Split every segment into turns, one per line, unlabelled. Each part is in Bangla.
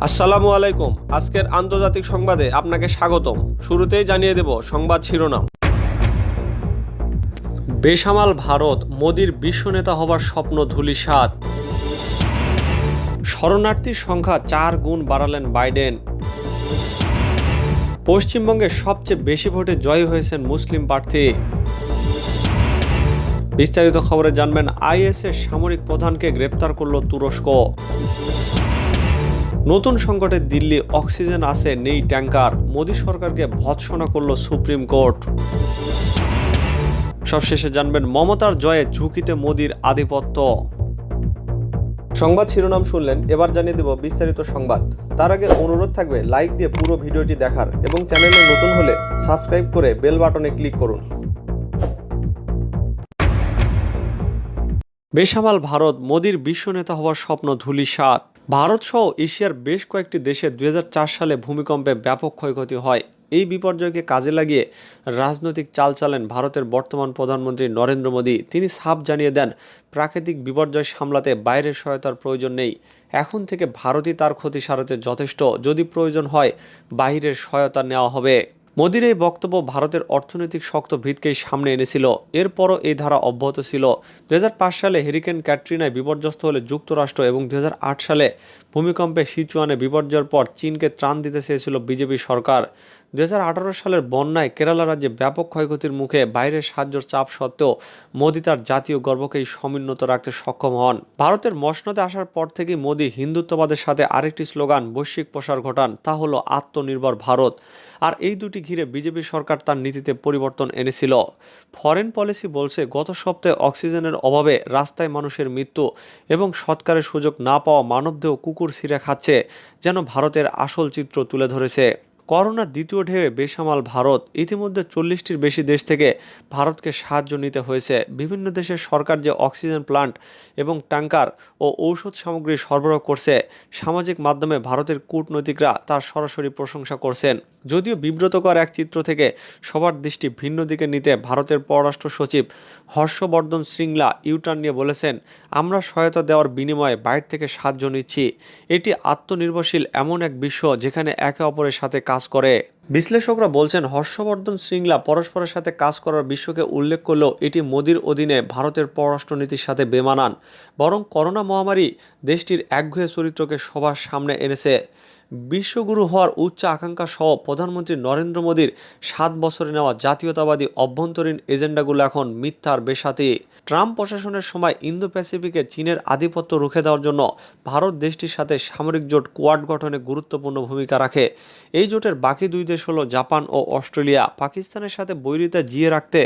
আসসালামু আলাইকুম। আজকের আন্তর্জাতিক সংবাদে আপনাকে স্বাগতম। শুরুতেই জানিয়ে দেব সংবাদ শিরোনাম। বেসামাল ভারত, মোদির বিশ্বনেতা হবার স্বপ্ন ধূলিসাৎ। শরণার্থীর সংখ্যা 4 গুণ বাড়ালেন বাইডেন। পশ্চিমবঙ্গে সবচেয়ে বেশি ভোটে জয়ী হয়েছেন মুসলিম প্রার্থী। বিস্তারিত খবরে জানবেন আইএসের সামরিক প্রধানকে গ্রেপ্তার করল তুরস্ক। নতুন সংকটে দিল্লি, অক্সিজেন আছে নেই ট্যাঙ্কার, মোদী সরকারকে ভৎসনা করল সুপ্রিম কোর্ট। সবশেষে জানবেন মমতার জয়ে ঝুঁকিতে মোদীর আধিপত্য। সংবাদ শিরোনাম শুনলেন, এবার জানিয়ে দেব বিস্তারিত সংবাদ। তার আগে অনুরোধ থাকবে লাইক দিয়ে পুরো ভিডিওটি দেখার এবং চ্যানেলে নতুন হলে সাবস্ক্রাইব করে বেল বাটনে ক্লিক করুন। বেসামাল ভারত, মোদীর বিশ্বনেতা হওয়ার স্বপ্ন ধূলিসাৎ। ভারত সহ এশিয়ার বেশ কয়েকটি দেশে 2004 সালে ভূমিকম্পে ব্যাপক ক্ষয়ক্ষতি হয়। এই বিপর্যয়কে কাজে লাগিয়ে রাজনৈতিক চাল চালেন ভারতের বর্তমান প্রধানমন্ত্রী নরেন্দ্র মোদী। তিনি সাফ জানিয়ে দেন, প্রাকৃতিক বিপর্যয় সামলাতে বাইরের সহায়তার প্রয়োজন নেই। এখন থেকে ভারতই তার ক্ষতি সারাতে যথেষ্ট। যদি প্রয়োজন হয় বাইরের সহায়তা নেওয়া হবে। মোদীর এই বক্তব্য ভারতের অর্থনৈতিক শক্ত ভিতকেই সামনে এনেছিল। এরপরও এই ধারা অব্যাহত ছিল। 2005 সালে হ্যারিকেন ক্যাটরিনায় বিপর্যস্ত হলে যুক্তরাষ্ট্র এবং 2008 সালে ভূমিকম্পে সিচুয়ানে বিপর্যয়ের পর চীনকে ত্রাণ দিতে চেয়েছিল বিজেপি সরকার। 2018 সালের বন্যায় কেরালা রাজ্যে ব্যাপক ক্ষয়ক্ষতির মুখে বাইরের সাহায্যের চাপ সত্ত্বেও মোদী তার জাতীয় গর্বকেই সমুন্নত রাখতে সক্ষম হন। ভারতের মসনদে আসার পর থেকেই মোদী হিন্দুত্ববাদের সাথে আরেকটি স্লোগান বৈশ্বিক প্রসার ঘটান, তা হলো আত্মনির্ভর ভারত। আর এই দুটি ঘিরে বিজেপি সরকার তার নীতিতে পরিবর্তন এনেছিল। ফরেন পলিসি বলছে, গত সপ্তাহে অক্সিজেনের অভাবে রাস্তায় মানুষের মৃত্যু এবং সৎকারের সুযোগ না পাওয়া মানবদেহ কুকুর ছিঁড়ে খাচ্ছে যেন ভারতের আসল চিত্র তুলে ধরেছে। করোনার দ্বিতীয় ঢেউয়ে বেসামাল ভারত। ইতিমধ্যে 40টির বেশি দেশ থেকে ভারতকে সাহায্য নিতে হয়েছে। বিভিন্ন দেশের সরকার যে অক্সিজেন প্লান্ট এবং ট্যাঙ্কার ও ঔষধ সামগ্রী সরবরাহ করছে, সামাজিক মাধ্যমে ভারতের কূটনৈতিকরা তার সরাসরি প্রশংসা করছেন। যদিও বিব্রতকর এক চিত্র থেকে সবার দৃষ্টি ভিন্ন দিকে নিতে ভারতের পররাষ্ট্র সচিব হর্ষবর্ধন শ্রিংলা ইউটার্ন নিয়ে বলেছেন, আমরা সহায়তা দেওয়ার বিনিময়ে বাইরে থেকে সাহায্য নিচ্ছি। এটি আত্মনির্ভরশীল এমন এক বিশ্ব যেখানে একে অপরের সাথে কাজ করে। বিশ্লেষকরা বলছেন, হর্ষবর্ধন শ্রিংলা পরস্পরের সাথে কাজ করার বিশ্বকে উল্লেখ করলেও এটি মোদীর অধীনে ভারতের পররাষ্ট্রনীতির সাথে বেমানান। বরং করোনা মহামারী দেশটির একঘেয়ে চরিত্রকে সবার সামনে এনেছে। বিশ্বগুরু হওয়ার উচ্চ আকাঙ্ক্ষা সহ প্রধানমন্ত্রী নরেন্দ্র মোদীর 7 বছরে নেওয়া জাতীয়তাবাদী অভ্যন্তরীণ এজেন্ডাগুলো এখন মিথ্যার বেসাতি। ট্রাম্প প্রশাসনের সময় ইন্দো প্যাসিফিকে চীনের আধিপত্য রুখে দেওয়ার জন্য ভারত দেশটির সাথে সামরিক জোট কোয়াড গঠনে গুরুত্বপূর্ণ ভূমিকা রাখে। এই জোটের বাকি দুই দেশ হলো জাপান ও অস্ট্রেলিয়া। পাকিস্তানের সাথে বৈরিতা জিয়ে রাখতে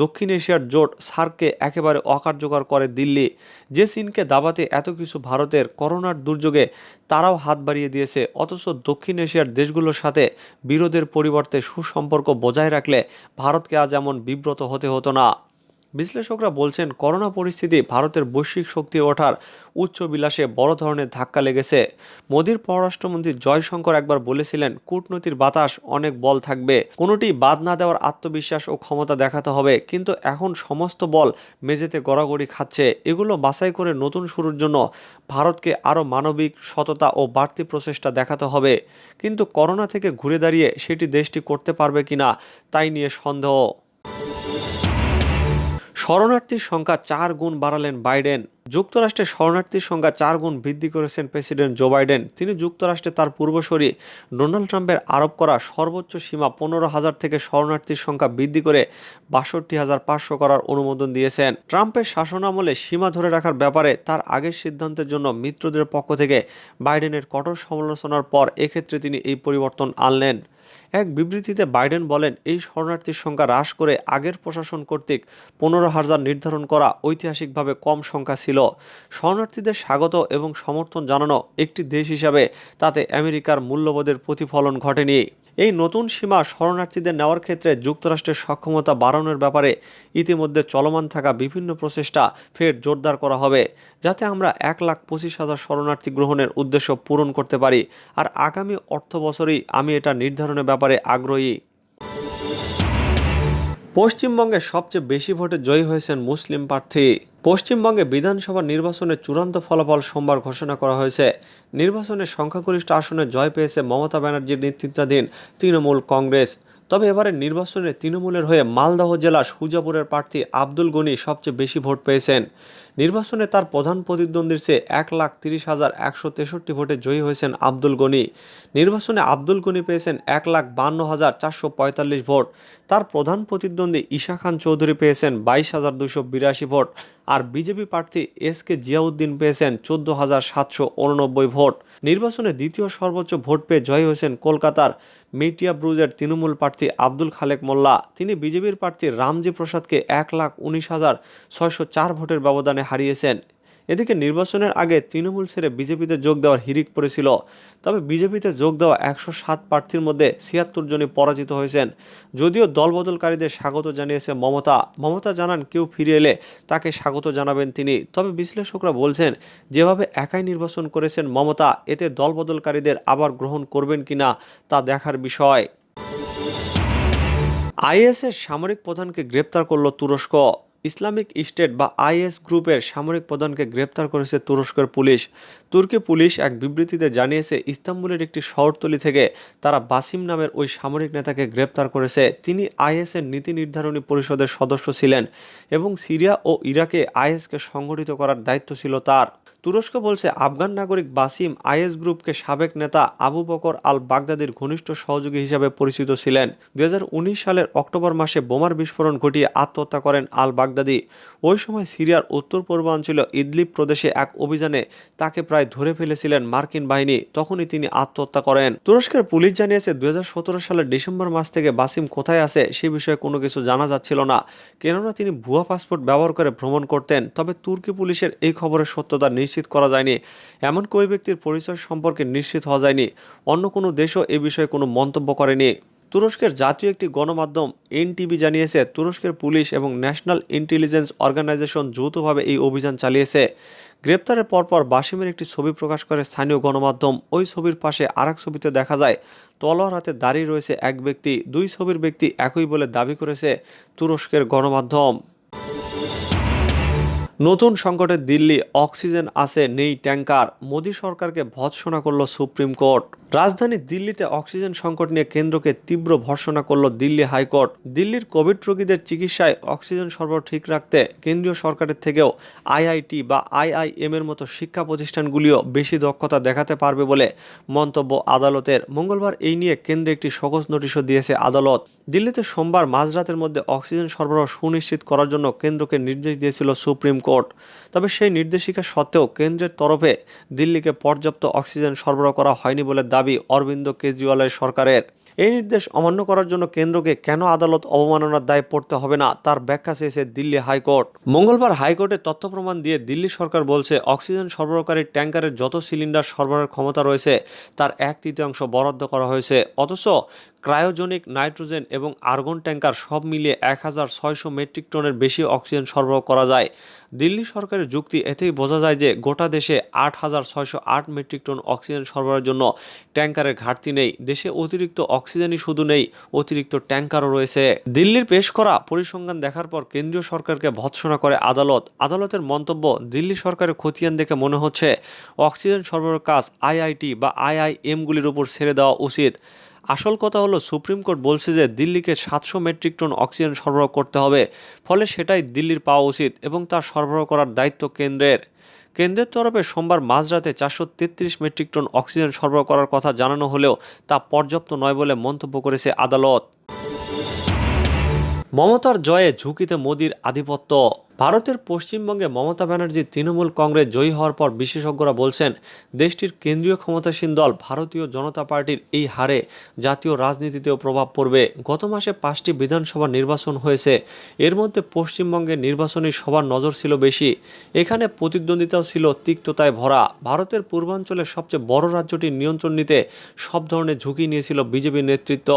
দক্ষিণ এশিয়ার জোট সার্ককে একেবারে অকার্যকর করে দিল্লি। যে চীনকে দাবাতে এত কিছু ভারতের, করোনার দুর্যোগে তারাও হাত বাড়িয়ে দিয়েছে। অথচ দক্ষিণ এশিয়ার দেশগুলোর সাথে বিরোধের পরিবর্তে সুসম্পর্ক বজায় রাখলে ভারতকে আজ এমন বিব্রত হতে হতো না। বিশ্লেষকরা বলছেন, করোনা পরিস্থিতি ভারতের বৈশ্বিক শক্তি ওঠার উচ্চ বিলাসে বড় ধরনের ধাক্কা লেগেছে। মোদীর পররাষ্ট্রমন্ত্রী জয়শঙ্কর একবার বলেছিলেন, কূটনীতির বাতাস অনেক বল থাকবে, কোনোটি বাদ না দেওয়ার আত্মবিশ্বাস ও ক্ষমতা দেখাতে হবে। কিন্তু এখন সমস্ত বল মেঝেতে গড়াগড়ি খাচ্ছে। এগুলো বাছাই করে নতুন শুরুর জন্য ভারতকে আরও মানবিক, সততা ও বাড়তি প্রচেষ্টা দেখাতে হবে। কিন্তু করোনা থেকে ঘুরে দাঁড়িয়ে সেটি দেশটি করতে পারবে কিনা তাই নিয়ে সন্দেহ। শরণার্থীর সংখ্যা 4 গুণ বাড়ালেন বাইডেন। যুক্তরাষ্ট্রে শরণার্থীর সংখ্যা 4 গুণ বৃদ্ধি করেছেন প্রেসিডেন্ট জো বাইডেন। তিনি যুক্তরাষ্ট্রে তার পূর্বসূরি ডোনাল্ড ট্রাম্পের আরোপ করা সর্বোচ্চ সীমা 15,000 থেকে শরণার্থীর সংখ্যা বৃদ্ধি করে 62,500 করার অনুমোদন দিয়েছেন। ট্রাম্পের শাসনামলে সীমা ধরে রাখার ব্যাপারে তার আগের সিদ্ধান্তের জন্য মিত্রদের পক্ষ থেকে বাইডেনের কঠোর সমালোচনার পর এক্ষেত্রে তিনি এই পরিবর্তন আনলেন। এক বিবৃতিতে বাইডেন বলেন, এই শরণার্থীর সংখ্যা হ্রাস করে আগের প্রশাসন কর্তৃক 15,000 নির্ধারণ করা ঐতিহাসিকভাবে কম সংখ্যা ছিল। শরণার্থীদের স্বাগত এবং সমর্থন জানানো একটি দেশ হিসাবে তাতে আমেরিকার মূল্যবোধের প্রতিফলন ঘটেনি। এই নতুন সীমা শরণার্থীদের নেওয়ার ক্ষেত্রে যুক্তরাষ্ট্রের সক্ষমতা বাড়ানোর ব্যাপারে ইতিমধ্যে চলমান থাকা বিভিন্ন প্রচেষ্টা ফের জোরদার করা হবে, যাতে আমরা 1,25,000 শরণার্থী গ্রহণের উদ্দেশ্য পূরণ করতে পারি। আর আগামী অর্থ বছরেই আমি এটা নির্ধারণের ব্যাপারে আগ্রহী। পশ্চিমবঙ্গে সবচেয়ে বেশি ভোটে জয়ী হয়েছেন মুসলিম প্রার্থী। পশ্চিমবঙ্গে বিধানসভা নির্বাচনের চূড়ান্ত ফলাফল সোমবার ঘোষণা করা হয়েছে। নির্বাচনে সংখ্যাগরিষ্ঠ আসনে জয় পেয়েছে মমতা ব্যানার্জির নেতৃত্বাধীন তৃণমূল কংগ্রেস। তবে এবারে নির্বাচনে তৃণমূলের হয়ে মালদহ জেলার সুজাপুরের প্রার্থী আব্দুল গনি সবচেয়ে বেশি ভোট পেয়েছেন। নির্বাচনে তার প্রধান প্রতিদ্বন্দ্বীর চেয়ে 1,30,163 ভোটে জয়ী হয়েছেন আব্দুল গনি। নির্বাচনে আব্দুল গনি পেয়েছেন 1,52,445 ভোট। তার প্রধান প্রতিদ্বন্দ্বী ঈশা খান চৌধুরী পেয়েছেন 22,282 ভোট। আর বিজেপি প্রার্থী এস.কে জিয়াউদ্দিন পেয়েছেন 14,789 ভোট। নির্বাচনে দ্বিতীয় সর্বোচ্চ ভোট পেয়ে জয়ী হয়েছেন কলকাতার মেটিয়া ব্রুজের তৃণমূল প্রার্থী আব্দুল খালেক মোল্লা। তিনি বিজেপির প্রার্থী রামজি প্রসাদকে 1,19,604 ভোটের ব্যবধানে হারিয়েছেন। এদিকে নির্বাচনের আগে তৃণমূল ছেড়ে বিজেপিতে যোগ দেওয়ার হিড়িক পড়েছিল। তবে বিজেপিতে যোগ দেওয়া 107 প্রার্থীর মধ্যে 76 জনই পরাজিত হয়েছেন। যদিও দলবদলকারীদের স্বাগত জানিয়েছে মমতা জানান কেউ ফিরে এলে তাকে স্বাগত জানাবেন তিনি। তবে বিশ্লেষকরা বলছেন যেভাবে একাই নির্বাচন করেছেন মমতা, এতে দলবদলকারীদের আবার গ্রহণ করবেন কিনা তা দেখার বিষয়। আইএসের সামরিক প্রধানকে গ্রেপ্তার করল তুরস্ক। ইসলামিক স্টেট বা আইএস গ্রুপের সামরিক প্রধানকে গ্রেপ্তার করেছে তুরস্কের পুলিশ। তুর্কি পুলিশ এক বিবৃতিতে জানিয়েছে ইস্তাম্বুলের একটি শহরতলি থেকে তারা বাসিম নামের ওই সামরিক নেতাকে গ্রেপ্তার করেছে। তিনি আইএসের নীতি নির্ধারণী পরিষদের সদস্য ছিলেন এবং সিরিয়া ও ইরাকে আইএসকে সংগঠিত করার দায়িত্ব ছিল তার। তুরস্ক বলছে আফগান নাগরিক বাসিম আইএস গ্রুপকে সাবেক নেতা আবু বকর আল বাগদাদির ঘনিষ্ঠ সহযোগী হিসাবে পরিচিত ছিলেন। 2019 সালের অক্টোবর মাসে বোমার বিস্ফোরণ ঘটিয়ে আত্মহত্যা করেন আল বাগদাদি। ওই সময় সিরিয়ার উত্তর পূর্বাঞ্চল ইদলিব প্রদেশে এক অভিযানে তাকে প্রায় ধরে ফেলেছিলেন মার্কিন বাহিনী। তখনই তিনি আত্মহত্যা করেন। তুরস্কের পুলিশ জানিয়েছে 2017 সালের ডিসেম্বর মাস থেকে বাসিম কোথায় আছে সে বিষয়ে কোনো কিছু জানা যাচ্ছিল না, কেননা তিনি ভুয়া পাসপোর্ট ব্যবহার করে ভ্রমণ করতেন। তবে তুর্কি পুলিশের এই খবরের সত্যতা নিশ্চিত করা যায়নি। এমনকি ওই ব্যক্তির পরিচয় সম্পর্কে নিশ্চিত হওয়া যায়নি। অন্য কোনো দেশও এ বিষয়ে কোনো মন্তব্য করেনি। তুরস্কের জাতীয় একটি গণমাধ্যম এনটিভি জানিয়েছে তুরস্কের পুলিশ এবং ন্যাশনাল ইন্টেলিজেন্স অর্গানাইজেশন যৌথভাবে এই অভিযান চালিয়েছে। গ্রেপ্তারের পরপর বাসিমের একটি ছবি প্রকাশ করে স্থানীয় গণমাধ্যম। ওই ছবির পাশে আরেক ছবিতে দেখা যায় তলোয়ার হাতে দাঁড়িয়ে রয়েছে এক ব্যক্তি। দুই ছবির ব্যক্তি একই বলে দাবি করেছে তুরস্কের গণমাধ্যম। নতুন সংকটে দিল্লি, অক্সিজেন আছে নেই ট্যাঙ্কার। মোদী সরকারকে ভৎসনা করল সুপ্রিম কোর্ট। রাজধানী দিল্লিতে অক্সিজেন সংকট নিয়ে কেন্দ্রকে তীব্র ভর্ৎসনা করল দিল্লি হাইকোর্ট। দিল্লির কোভিড রোগীদের চিকিৎসায় অক্সিজেন সরবরাহ ঠিক রাখতে কেন্দ্রীয় সরকারের থেকেও আইআইটি বা আইআইএম এর মতো শিক্ষা প্রতিষ্ঠানগুলিও বেশি দক্ষতা দেখাতে পারবে বলে মন্তব্য আদালতের। মঙ্গলবার এই নিয়ে কেন্দ্রে একটি শোকজ নোটিশও দিয়েছে আদালত। দিল্লিতে সোমবার মাঝরাতের মধ্যে অক্সিজেন সরবরাহ সুনিশ্চিত করার জন্য কেন্দ্রকে নির্দেশ দিয়েছিল সুপ্রিম কোর্ট। তবে সেই নির্দেশিকা সত্ত্বেও কেন্দ্রের তরফে দিল্লিকে পর্যাপ্ত অক্সিজেন সরবরাহ করা হয়নি বলে দাবি অরবিন্দ কেজরিওয়ালের সরকারের। এই নির্দেশ অমান্য করার জন্য কেন্দ্রকে কেন আদালত অবমাননার দায় পড়তে হবে না তার ব্যাখ্যা চেয়েছে দিল্লি হাইকোর্ট। মঙ্গলবার হাইকোর্টে তথ্য প্রমাণ দিয়ে দিল্লি সরকার বলছে অক্সিজেন সরবরাহকারী ট্যাঙ্কারের যত সিলিন্ডার সরবরাহের ক্ষমতা রয়েছে তার 1/3 বরাদ্দ করা হয়েছে। অথচ ক্রায়োজেনিক নাইট্রোজেন এবং আর্গন ট্যাঙ্কার সব মিলিয়ে 1,600 মেট্রিক টনের বেশি অক্সিজেন সরবরাহ করা যায়। দিল্লি সরকারের যুক্তি এতেই বোঝা যায় যে গোটা দেশে 8,608 মেট্রিক টন অক্সিজেন সরবরাহের জন্য ট্যাঙ্কারের ঘাটতি নেই। দেশে অতিরিক্ত অক্সিজেনই শুধু নেই, অতিরিক্ত ট্যাঙ্কারও রয়েছে। দিল্লির পেশ করা পরিসংখ্যান দেখার পর কেন্দ্রীয় সরকারকে ভৎসনা করে আদালত। আদালতের মন্তব্য, দিল্লি সরকারের খতিয়ান দেখে মনে হচ্ছে অক্সিজেন সরবরাহের কাজ আইআইটি বা আইআইএমগুলির উপর ছেড়ে দেওয়া উচিত। আসল কথা হলো সুপ্রিম কোর্ট বলছে যে দিল্লিকে 700 মেট্রিক টন অক্সিজেন সরবরাহ করতে হবে, ফলে সেটাই দিল্লির পাওয়া উচিত এবং তা সরবরাহ করার দায়িত্ব কেন্দ্রের। কেন্দ্রের তরফে সোমবার মাঝরাতে 433 মেট্রিক টন অক্সিজেন সরবরাহ করার কথা জানানো হলেও তা পর্যাপ্ত নয় বলে মন্তব্য করেছে আদালত। মমতার জয়ে ঝুঁকিতে মোদির আধিপত্য। ভারতের পশ্চিমবঙ্গে মমতা ব্যানার্জির তৃণমূল কংগ্রেস জয়ী হওয়ার পর বিশেষজ্ঞরা বলছেন দেশটির কেন্দ্রীয় ক্ষমতাসীন দল ভারতীয় জনতা পার্টির এই হারে জাতীয় রাজনীতিতেও প্রভাব পড়বে। গত মাসে 5টি বিধানসভা নির্বাচন হয়েছে। এর মধ্যে পশ্চিমবঙ্গের নির্বাচনী সবার নজর ছিল বেশি। এখানে প্রতিদ্বন্দ্বিতাও ছিল তিক্ততায় ভরা। ভারতের পূর্বাঞ্চলের সবচেয়ে বড় রাজ্যটির নিয়ন্ত্রণ নিতে সব ধরনের ঝুঁকি নিয়েছিল বিজেপির নেতৃত্ব।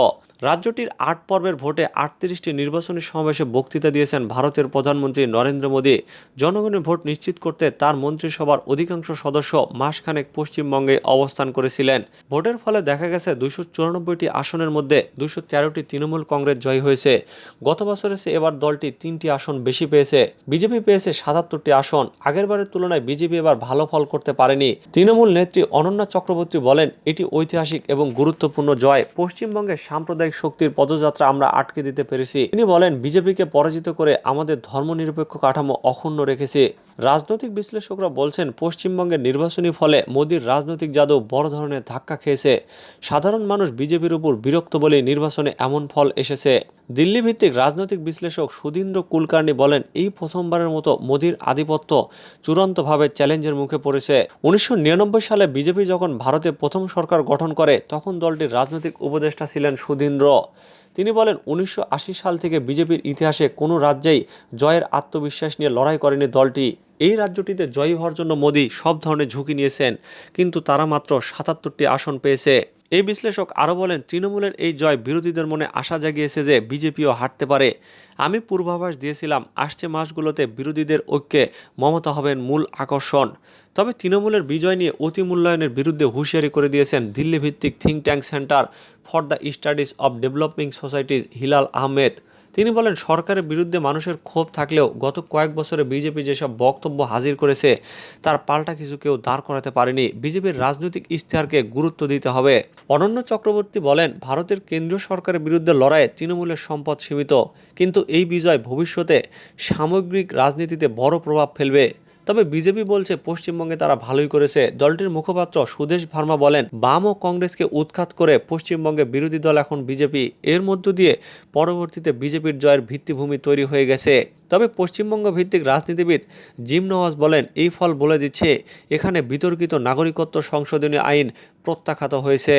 রাজ্যটির 8 পর্বের ভোটে 38টি নির্বাচনী সমাবেশে বক্তৃতা দিয়েছেন ভারতের প্রধানমন্ত্রী নরেন্দ্র নরেন্দ্র মোদী জনগণের ভোট নিশ্চিত করতে তার মন্ত্রিসভার অধিকাংশ সদস্য মাসখানেক পশ্চিমবঙ্গে অবস্থান করেছিলেন। ভোটের ফলে দেখা গেছে 294টি আসনের মধ্যে 213টি তৃণমূল কংগ্রেস জয়ী হয়েছে। গত বছরের চেয়ে এবার দলটি 3টি আসন বেশি পেয়েছে। বিজেপি পেয়েছে 77টি আসন। আগেরবারের তুলনায় বিজেপি এবার ভালো ফল করতে পারেনি। তৃণমূল নেত্রী অনন্যা চক্রবর্তী বলেন, এটি ঐতিহাসিক এবং গুরুত্বপূর্ণ জয়। পশ্চিমবঙ্গের সাম্প্রদায়িক শক্তির পদযাত্রা আমরা আটকে দিতে পেরেছি। তিনি বলেন, বিজেপিকে পরাজিত করে আমাদের ধর্মনিরপেক্ষ কাঠামো অক্ষুণ্ণ রেখেছে। রাজনৈতিক বিশ্লেষকরা বলছেন, পশ্চিমবঙ্গের নির্বাচনী ফলে মোদীর রাজনৈতিক জাদু বড় ধরনের ধাক্কা খেয়েছে। সাধারণ মানুষ বিজেপির উপর বিরক্ত বলে নির্বাচনে এমন ফল এসেছে। দিল্লি ভিত্তিক রাজনৈতিক বিশ্লেষক সুধীন্দ্র কুলকার্নি বলেন, এই প্রথমবারের মতো মোদীর আধিপত্য চূড়ান্তভাবে চ্যালেঞ্জের মুখে পড়েছে। 1999 সালে বিজেপি যখন ভারতে প্রথম সরকার গঠন করে তখন দলটির রাজনৈতিক উপদেষ্টা ছিলেন সুধীন্দ্র। তিনি বলেন, 1980 সাল থেকে বিজেপির ইতিহাসে কোনো রাজ্যেই জয়ের আত্মবিশ্বাস নিয়ে লড়াই করেনি দলটি। এই রাজ্যটিতে জয়ী হওয়ার জন্য মোদী সব ধরনের ঝুঁকি নিয়েছেন, কিন্তু তারা মাত্র 77টি আসন পেয়েছে। এই বিশ্লেষক আরও বলেন, তৃণমূলের এই জয় বিরোধীদের মনে আশা জাগিয়েছে যে বিজেপিও হারতে পারে। আমি পূর্বাভাস দিয়েছিলাম, আসছে মাসগুলোতে বিরোধীদের ঐক্যে মমতা হবেন মূল আকর্ষণ। তবে তৃণমূলের বিজয় নিয়ে অতি মূল্যায়নের বিরুদ্ধে হুঁশিয়ারি করে দিয়েছেন দিল্লি ভিত্তিক think tank centre for the studies of developing societies Hilal Ahmed. তিনি বলেন, সরকারের বিরুদ্ধে মানুষের ক্ষোভ থাকলেও গত কয়েক বছরে বিজেপি যেসব বক্তব্য হাজির করেছে তার পাল্টা কিছু কেউ দাঁড় করাতে পারেনি। বিজেপির রাজনৈতিক ইশতেহারকে গুরুত্ব দিতে হবে। অনন্য চক্রবর্তী বলেন, ভারতের কেন্দ্রীয় সরকারের বিরুদ্ধে লড়াইয়ে তৃণমূলের সম্পদ সীমিত, কিন্তু এই বিজয় ভবিষ্যতে সামগ্রিক রাজনীতিতে বড় প্রভাব ফেলবে। তবে বিজেপি বলছে পশ্চিমবঙ্গে তারা ভালোই করেছে। দলটির মুখপাত্র সুদেশ ভার্মা বলেন, বাম ও কংগ্রেসকে উৎখাত করে পশ্চিমবঙ্গে বিরোধী দল এখন বিজেপি। এর মধ্য দিয়ে পরবর্তীতে বিজেপির জয়ের ভিত্তিভূমি তৈরি হয়ে গেছে। তবে পশ্চিমবঙ্গ ভিত্তিক রাজনীতিবিদ জিম নওয়াজ বলেন, এই ফল বলে দিচ্ছে এখানে বিতর্কিত নাগরিকত্ব সংশোধনী আইন প্রত্যাখ্যাত হয়েছে।